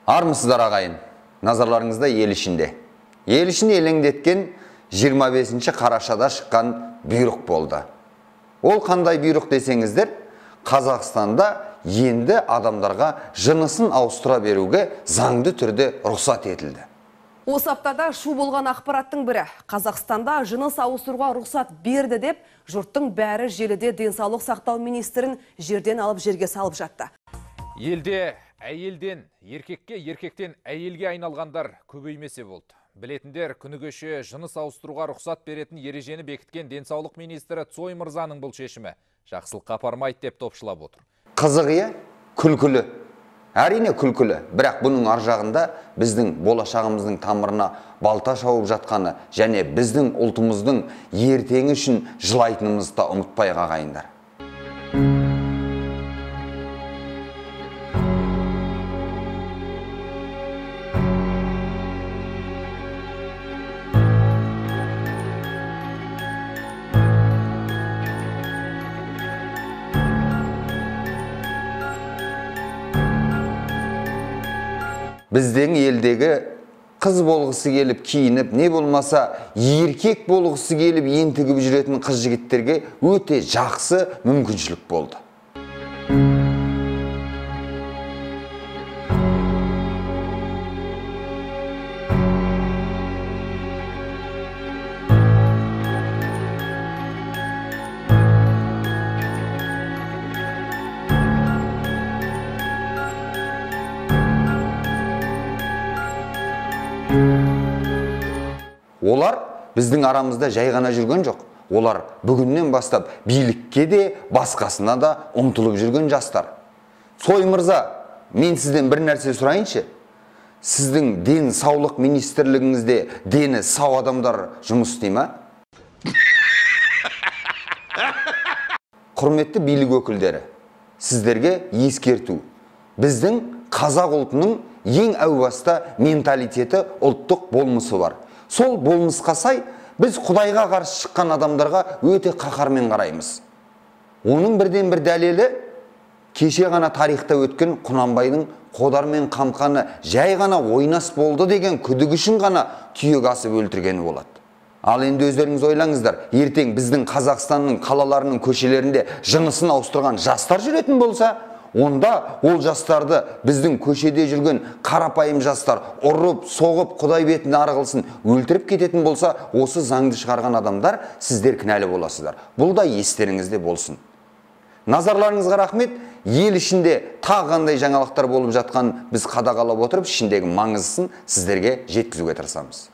Армысыздар ағайын, назарларыңызда ел ішінде. Ел ішін елеңдеткен 25 қарашада шыққан бұйрық болды. Ол қандай бұйрық десеңіздер, Қазақстанда енді адамдарға жынысын ауыстыра беруге заңды түрде рұқсат етілді. Осы аптада шу болған ақпараттың бірі. Қазақстанда жыныс ауыстыруға рұқсат берді деп, жұрттың бәрі желіде денсаулық сақтау министрін жерден алып жерге салып жатты. Елде әйелден еркекке, еркектен әйелге айналғандар көбеймесе болды. Білетіндер, күні кеше жыныс ауыстыруға рұқсат беретін ережені бекіткен денсаулық министрі Цой мырзаның бұл шешімі жақсылыққа апармайды деп топшылап отыр. Қызығы, күлкілі. Әрине күлкілі, бірақ бұның ар жағында біздің болашағымыздың тамырына балта шауып жатқаны және біздің ұлтымыздың ертеңі үшін жылайтынымызды да ұмытпайық ағайындар. Біздің елдегі қыз болғысы келіп киініп, не болмаса еркек болғысы келіп ентігіп жүретін қыз жігіттерге өте жақсы мүмкіншілік болды. Олар біздің арамызда жай ғана жүрген жоқ. Олар бүгіннен бастап билікке де, басқасына да ұмтылып жүрген жастар. Цой мырза, мен сізден бір нәрсе сұрайыншы. Сіздің денсаулық министрлігіңізде дені сау адамдар жұмыс істей ме? Құрметті билік өкілдері, сіздерге ескерту. Біздің қазақ ұлтының ең әу баста менталитеті, ұлттық болмысы бар. Сол болмысқа сай, біз Құдайға қарсы шыққан адамдарға өте қаһармен қараймыз. Оның бірден бір дәлелі, кеше ғана тарихта өткен Құнанбайдың Қодар мен Қамқаны жай ғана ойнас болды деген күдік үшін ғана түйек асып өлтіргені болады. Ал енді өздеріңіз ойлаңыздар, ертең біздің Қазақстанның қалаларының көшелерінде жынысын ауыстырған жастар жүретін болса, онда ол жастарды біздің көшеде жүрген қарапайым жастар ұрып, соғып, Құдай бетін ары қылсын өлтіріп кететін болса, осы заңды шығарған адамдар сіздер кінәлі боласыздар. Бұл да естеріңізде болсын. Назарларыңызға рахмет. Ел ішінде тағы қандай жаңалықтар болып жатқан біз қадағалап отырып, ішіндегі маңыздысын сіздерге жеткізуге тырысамыз.